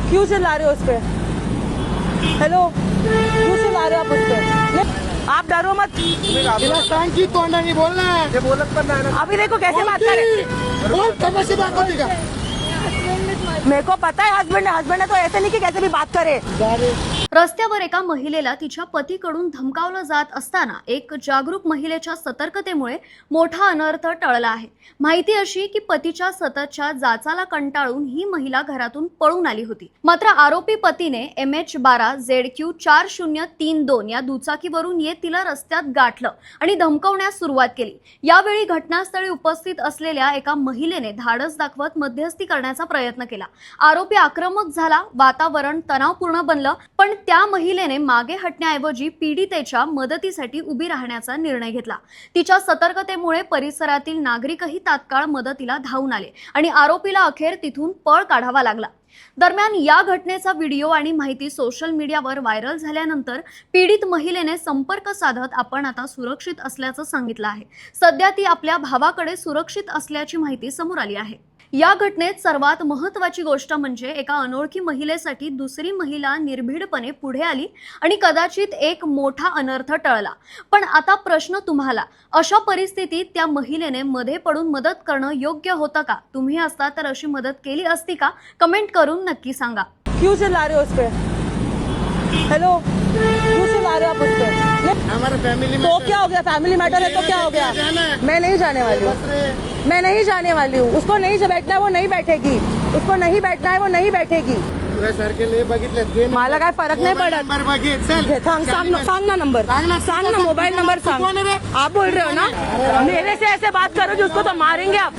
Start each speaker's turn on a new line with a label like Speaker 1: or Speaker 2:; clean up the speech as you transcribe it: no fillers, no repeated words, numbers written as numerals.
Speaker 1: क्यों चिल्ला रहे हो उस पे? हेलो, क्यों चिल्ला रहे हो आप उस पे? आप डरो मत।
Speaker 2: की तोंडाने बोल ना, ते बोलत पण नाही ना।
Speaker 1: अभी देखो कैसे बात करे।
Speaker 2: बोल तमाशे दाखवते का?
Speaker 1: मेरे को पता है हस्बैंड है तो ऐसे नहीं कि कैसे भी बात करे।
Speaker 3: रस्त्यावर एका महिलेला तिच्या पतीकडून धमकावलं जात असताना एक जागरूक महिलेच्या सतर्कतेमुळे मोठा अनर्थ टळला आहे। माहिती अशी की पतीच्या सततच्या जाचाला कंटाळून ही महिला घरातून पळून आली होती। मात्र आरोपी पतीने MH12ZQ 4032 या दुचाकीवरून येत तिला रस्त्यात गाठलं आणि धमकावण्यास सुरुवात केली। यावेळी घटनास्थळी उपस्थित असलेल्या एका महिलेने धाडस दाखवत मध्यस्थी करण्याचा प्रयत्न केला। आरोपी आक्रमक झाला, वातावरण तणावपूर्ण बनलं, पण त्या महिलेने मागे हटण्याऐवजी पीडितेच्या मदतीसाठी उभी राहण्याचा निर्णय घेतला। तिच्या सतर्कतेमुळे परिसरातील नागरिकही तात्काळ मदतीला धावून आले आणि आरोपीला अखेर तिथून पळ काढावा लागला। दरम्यान या घटनेचा व्हिडिओ आणि माहिती सोशल मीडियावर व्हायरल झाल्यानंतर पीडित महिलेने संपर्क साधत आपण आता सुरक्षित असल्याचं सांगितलं आहे। सध्या ती आपल्या भावाकडे सुरक्षित असल्याची माहिती समोर आली आहे। या घटनेत सर्वात महत्त्वाची गोष्ट म्हणजे एका अनोळखी महिलेसाठी दुसरी महिला निर्भीडपणे पुढे आली आणि कदाचित एक मोठा अनर्थ टळला। पण आता प्रश्न तुम्हाला, अशा परिस्थितीत त्या महिलेने मध्ये पडून मदत करणं योग्य होतं का? तुम्ही असता तर अशी मदत केली असती का? कमेंट करून नक्की सांगा।
Speaker 1: क्यों चिल्ला रहे हो उस पे? हेलो, क्यों चिल्ला रहे हो आप उस पे?
Speaker 2: हमारा फैमिली में
Speaker 1: तो क्या हो गया? फैमिली मैटर है तो क्या हो गया? मैं नहीं जाने वाली हूँ। मैं नहीं जाने वाली हूँ। उसको नहीं बैठना है वो नहीं बैठेगी। उसको नहीं बैठना है वो नहीं बैठेगी।
Speaker 2: सारखे लय बघितले,
Speaker 1: मला काय फरक नाही पडत।
Speaker 2: नंबर बघित चल
Speaker 1: सांग ना नंबर, सांग ना मोबाईल नंबर सांग। आप बोल रहे हो ना मेरे से ऐसे बात करोगे उसको तो मारेंगे आप।